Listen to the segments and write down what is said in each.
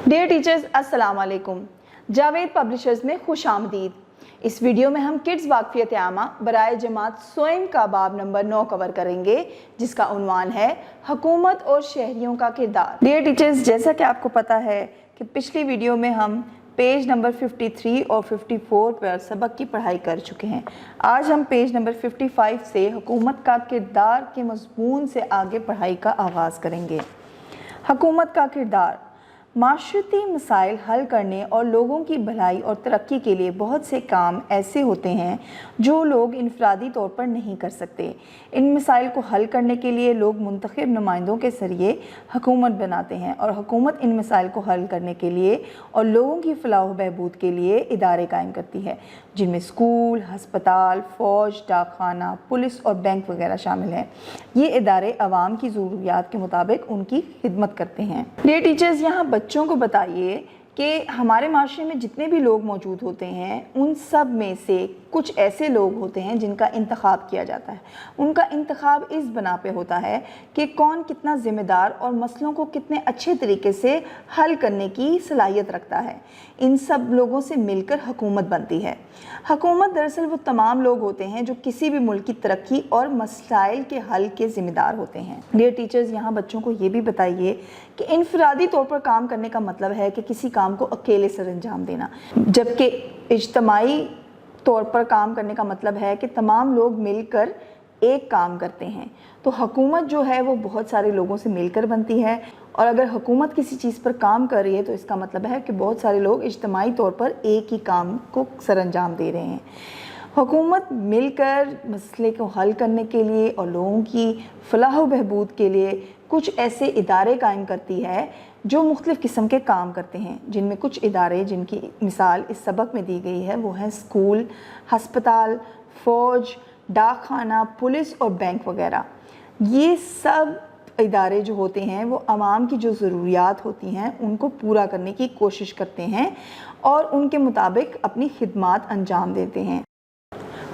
Dear teachers, अस्सलाम वालेकुम। Javed publishers में खुश आमदीद। इस वीडियो में हम किड्स वाक़फ़ियत आमा बराए जमात सोएम का बाब नंबर 9 कवर करेंगे, जिसका उन्वान है हुकूमत और शहरियों का किरदार। डियर टीचर्स, जैसा कि आपको पता है कि पिछली वीडियो में हम पेज नंबर 53 और 54 पर सबक की पढ़ाई कर चुके हैं। आज हम पेज नंबर 55 से हुकूमत का किरदार के मज़मून से आगे पढ़ाई का आगाज़ करेंगे। हुकूमत का किरदार माशरती मसाइल हल करने और लोगों की भलाई और तरक्की के लिए बहुत से काम ऐसे होते हैं जो लोग इनफरादी तौर पर नहीं कर सकते। इन मसाइल को हल करने के लिए लोग मुंतखब नुमाइंदों के ज़रिए हुकूमत बनाते हैं और हुकूमत इन मसाइल को हल करने के लिए और लोगों की फलाह व बहबूद के लिए इदारे कायम करती है, जिनमें स्कूल, हस्पताल, फ़ौज, डाकखाना, पुलिस और बैंक वगैरह शामिल हैं। ये इदारे आवाम की ज़रूरियात के मुताबिक उनकी खिदमत करते हैं। डियर टीचर्स, यहाँ बच्चों को बताइए कि हमारे माशरे में जितने भी लोग मौजूद होते हैं उन सब में से कुछ ऐसे लोग होते हैं जिनका इंतखाब किया जाता है। उनका इंतखाब इस बना पे होता है कि कौन कितना ज़िम्मेदार और मसलों को कितने अच्छे तरीके से हल करने की सलाहियत रखता है। इन सब लोगों से मिलकर हुकूमत बनती है। हुकूमत दरअसल वो तमाम लोग होते हैं जो किसी भी मुल्क की तरक्की और मसाइल के हल के ज़िम्मेदार होते हैं। डियर टीचर्स, यहाँ बच्चों को ये भी बताइए कि इनफरादी तौर पर काम करने का मतलब है कि किसी काम को अकेले सर अंजाम देना, जबकि इज्तमाई तौर पर काम करने का मतलब है कि तमाम लोग मिलकर एक काम करते हैं। तो हुकूमत जो है वो बहुत सारे लोगों से मिलकर बनती है, और अगर हुकूमत किसी चीज़ पर काम कर रही है तो इसका मतलब है कि बहुत सारे लोग इज्तमाई तौर पर एक ही काम को सर अंजाम दे रहे हैं। हुकूमत मिलकर मसले को हल करने के लिए और लोगों की फलाह व बहबूद के लिए कुछ ऐसे इदारे कायम करती है जो मुख्तलिफ़ किस्म के काम करते हैं, जिनमें कुछ इदारे जिनकी मिसाल इस सबक में दी गई है वो हैं स्कूल, हस्पताल, फ़ौज, डाकखाना, पुलिस और बैंक वगैरह। ये सब इदारे जो होते हैं वो आवाम की जो ज़रूरियात होती हैं उनको पूरा करने की कोशिश करते हैं और उनके मुताबिक अपनी खिदमात अंजाम देते हैं।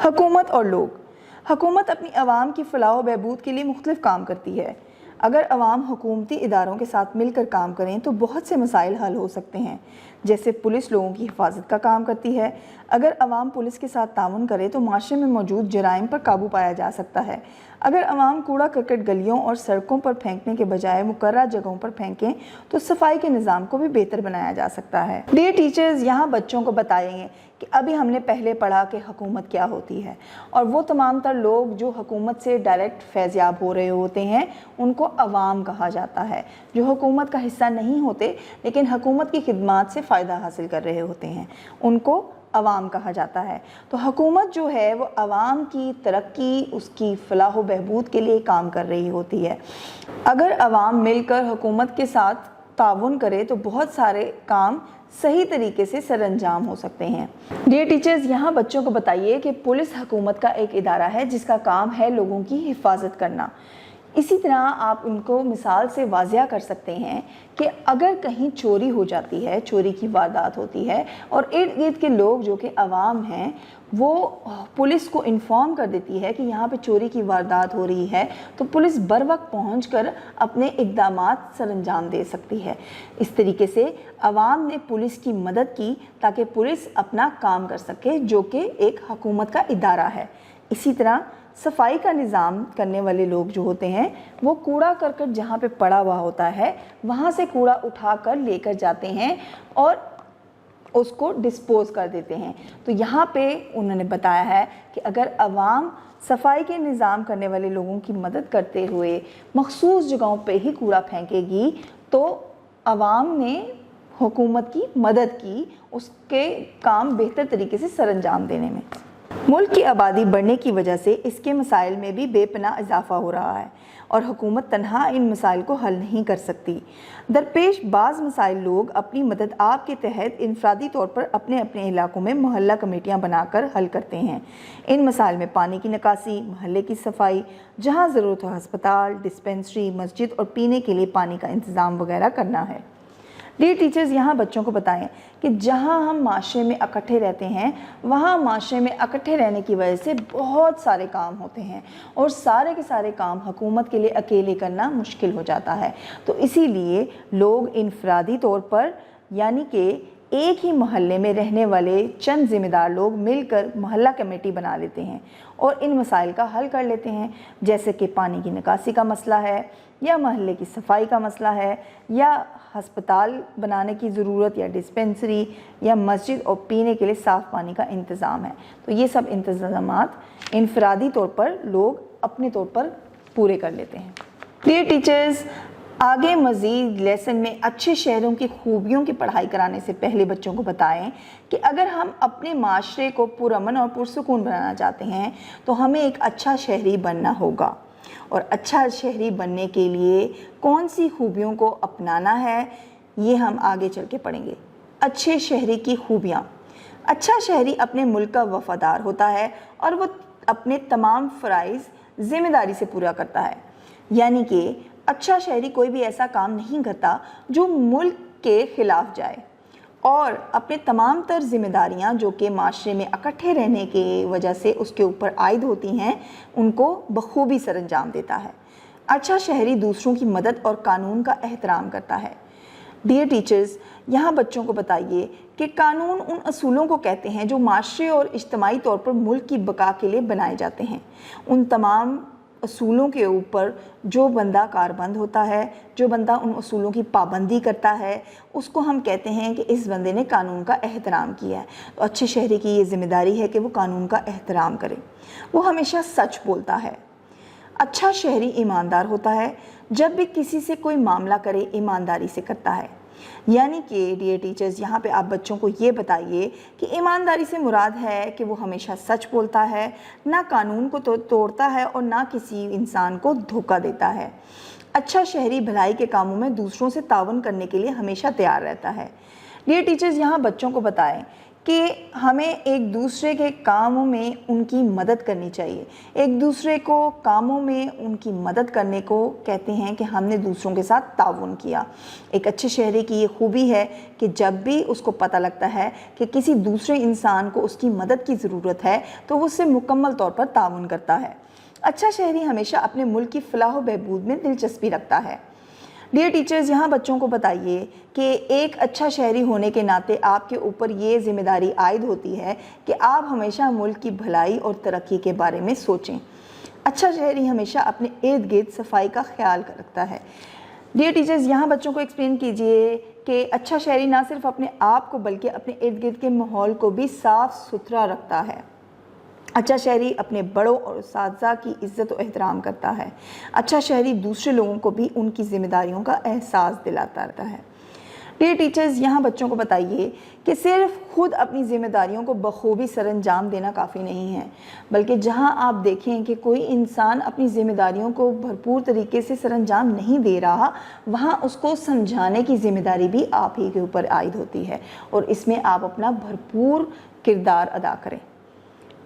हुकूमत और लोग। हुकूमत अपनी आवाम की फलाह व बहबूद के लिए मुख्तलिफ़ काम करती है। अगर अवाम हुकूमती इदारों के साथ मिलकर काम करें तो बहुत से मसाइल हल हो सकते हैं। जैसे पुलिस लोगों की हिफाजत का काम करती है। अगर अवाम पुलिस के साथ ताउन करे तो माशरे में मौजूद जराइम पर काबू पाया जा सकता है। अगर अवाम कूड़ा करकट गलियों और सड़कों पर फेंकने के बजाय मुकर्रर जगहों पर फेंकें तो सफाई के निज़ाम को भी बेहतर बनाया जा सकता है। डियर टीचर्स, यहाँ बच्चों को बताएंगे कि अभी हमने पहले पढ़ा कि हुकूमत क्या होती है, और वो तमाम तर लोग जो हुकूमत से डायरेक्ट फैज़याब हो रहे होते हैं उनको अवाम कहा जाता है। जो हुकूमत का हिस्सा नहीं होते लेकिन हुकूमत की खिदमात से फ़ायदा हासिल कर रहे होते हैं उनको अवाम कहा जाता है। तो हुकूमत जो है वो अवाम की तरक्की, उसकी फलाह व बहबूद के लिए काम कर रही होती है। अगर अवाम मिलकर हुकूमत के साथ ताउन करे तो बहुत सारे काम सही तरीके से सर अंजाम हो सकते हैं। डियर टीचर्स, यहाँ बच्चों को बताइए कि पुलिस हुकूमत का एक इदारा है जिसका काम है लोगों की हिफाजत करना। इसी तरह आप उनको मिसाल से वाज़िया कर सकते हैं कि अगर कहीं चोरी हो जाती है, चोरी की वारदात होती है और इर्द गिर्द के लोग जो कि अवाम हैं वो पुलिस को इन्फॉर्म कर देती है कि यहाँ पे चोरी की वारदात हो रही है, तो पुलिस बर वक्त पहुँच कर अपने इक़दामात सर अंजाम दे सकती है। इस तरीके से अवाम ने पुलिस की मदद की ताकि पुलिस अपना काम कर सके, जो कि एक हुकूमत का इदारा है। इसी तरह सफाई का निज़ाम करने वाले लोग जो होते हैं वो कूड़ा करकट जहाँ पे पड़ा हुआ होता है वहाँ से कूड़ा उठा कर लेकर जाते हैं और उसको डिस्पोज़ कर देते हैं। तो यहाँ पे उन्होंने बताया है कि अगर अवाम सफाई के निज़ाम करने वाले लोगों की मदद करते हुए मखसूस जगहों पे ही कूड़ा फेंकेगी तो अवाम ने हुकूमत की मदद की उसके काम बेहतर तरीके से सर अंजाम देने में। मुल्क की आबादी बढ़ने की वजह से इसके मसाइल में भी बेपनाह इजाफा हो रहा है और हुकूमत तन्हा इन मसाइल को हल नहीं कर सकती। दरपेश बाज़ मसाइल लोग अपनी मदद आप के तहत इनफरादी तौर पर अपने अपने इलाकों में मोहल्ला कमेटियाँ बनाकर हल करते हैं। इन मसाइल में पानी की निकासी, महल्ले की सफाई, जहाँ ज़रूरत हो हस्पताल, डिस्पेंसरी, मस्जिद और पीने के लिए पानी का इंतज़ाम वगैरह करना है। डियर टीचर्स, यहाँ बच्चों को बताएं कि जहाँ हम माशरे में इकट्ठे रहते हैं वहाँ माशरे में इकट्ठे रहने की वजह से बहुत सारे काम होते हैं और सारे के सारे काम हुकूमत के लिए अकेले करना मुश्किल हो जाता है। तो इसीलिए लोग इनफरादी तौर पर यानी कि एक ही मोहल्ले में रहने वाले चंद ज़िम्मेदार लोग मिलकर मोहल्ला कमेटी बना लेते हैं और इन मसाइल का हल कर लेते हैं, जैसे कि पानी की निकासी का मसला है, या मोहल्ले की सफाई का मसला है, या हस्पताल बनाने की ज़रूरत, या डिस्पेंसरी, या मस्जिद और पीने के लिए साफ़ पानी का इंतज़ाम है। तो ये सब इंतज़ामात इनफरादी तौर पर लोग अपने तौर पर पूरे कर लेते हैं। डियर टीचर्स, आगे मज़ीद लेसन में अच्छे शहरों की खूबियों की पढ़ाई कराने से पहले बच्चों को बताएं कि अगर हम अपने माशरे को पुरअमन और पुरसुकून बनाना चाहते हैं तो हमें एक अच्छा शहरी बनना होगा, और अच्छा शहरी बनने के लिए कौन सी खूबियों को अपनाना है ये हम आगे चल के पढ़ेंगे। अच्छे शहरी की खूबियाँ। अच्छा शहरी अपने मुल्क का वफादार होता है और वो अपने तमाम फ़राइज़ ज़िम्मेदारी से पूरा करता है, यानी कि अच्छा शहरी कोई भी ऐसा काम नहीं करता जो मुल्क के ख़िलाफ़ जाए, और अपने तमाम तर ज़िम्मेदारियाँ जो कि माशरे में इकट्ठे रहने की वजह से उसके ऊपर आयद होती हैं उनको बखूबी सर अंजाम देता है। अच्छा शहरी दूसरों की मदद और कानून का एहतराम करता है। डियर टीचर्स, यहाँ बच्चों को बताइए कि कानून उन असूलों को कहते हैं जो माशरे और इज्तिमाई तौर पर मुल्क की बका के लिए बनाए जाते हैं। उन तमाम असूलों के ऊपर जो बंदा कारबंद होता है, जो बंदा उन असूलों की पाबंदी करता है, उसको हम कहते हैं कि इस बंदे ने कानून का एहतराम किया है। तो अच्छे शहरी की ये ज़िम्मेदारी है कि वो कानून का एहतराम करे। वो हमेशा सच बोलता है। अच्छा शहरी ईमानदार होता है, जब भी किसी से कोई मामला करे ईमानदारी से करता है। यानी कि डियर टीचर्स, यहाँ पे आप बच्चों को ये बताइए कि ईमानदारी से मुराद है कि वो हमेशा सच बोलता है, ना कानून को तोड़ता है और ना किसी इंसान को धोखा देता है। अच्छा शहरी भलाई के कामों में दूसरों से ताउन करने के लिए हमेशा तैयार रहता है। डियर टीचर्स, यहाँ बच्चों को बताएं कि हमें एक दूसरे के कामों में उनकी मदद करनी चाहिए। एक दूसरे को कामों में उनकी मदद करने को कहते हैं कि हमने दूसरों के साथ ताउन किया। एक अच्छे शहरी की ये खूबी है कि जब भी उसको पता लगता है कि किसी दूसरे इंसान को उसकी मदद की ज़रूरत है तो वो उससे मुकम्मल तौर पर ताउन करता है। अच्छा शहरी हमेशा अपने मुल्क की फलाह व बहबूद में दिलचस्पी रखता है। डियर टीचर्स, यहाँ बच्चों को बताइए कि एक अच्छा शहरी होने के नाते आपके ऊपर ये ज़िम्मेदारी आयद होती है कि आप हमेशा मुल्क की भलाई और तरक्की के बारे में सोचें। अच्छा शहरी हमेशा अपने इर्द गिर्द सफाई का ख्याल रखता है। डियर टीचर्स, यहाँ बच्चों को एक्सप्लेन कीजिए कि अच्छा शहरी ना सिर्फ अपने आप को बल्कि अपने इर्द गिर्द के माहौल को भी साफ़ सुथरा रखता है। अच्छा शहरी अपने बड़ों और उस्ताज़ा की इज़्ज़त और एहतराम करता है। अच्छा शहरी दूसरे लोगों को भी उनकी ज़िम्मेदारियों का एहसास दिलाता रहता है। डियर टीचर्स, यहाँ बच्चों को बताइए कि सिर्फ खुद अपनी ज़िम्मेदारियों को बखूबी सर अंजाम देना काफ़ी नहीं है, बल्कि जहाँ आप देखें कि कोई इंसान अपनी ज़िम्मेदारियों को भरपूर तरीके से सर अंजाम नहीं दे रहा, वहाँ उसको समझाने की ज़िम्मेदारी भी आप ही के ऊपर आयद होती है, और इसमें आप अपना भरपूर किरदार अदा करें।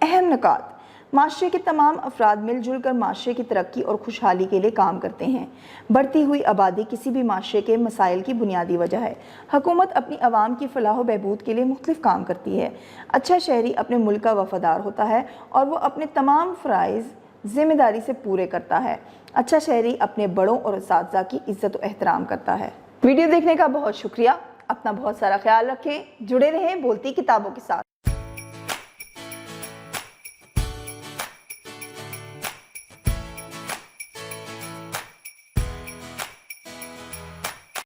अहम नुकात। माशरे के तमाम अफराद मिलजुल कर माशरे की तरक्की और खुशहाली के लिए काम करते हैं। बढ़ती हुई आबादी किसी भी माशरे के मसाइल की बुनियादी वजह है। हुकूमत अपनी आवाम की फलाह व बहबूद के लिए मुख्तलिफ काम करती है। अच्छा शहरी अपने मुल्क का वफादार होता है और वो अपने तमाम फ़राइज़ ज़िम्मेदारी से पूरे करता है। अच्छा शहरी अपने बड़ों और उस्ताज़ा की इज़्ज़त और एहतराम करता है। वीडियो देखने का बहुत शुक्रिया। अपना बहुत सारा ख्याल रखें। जुड़े रहें बोलती किताबों के साथ।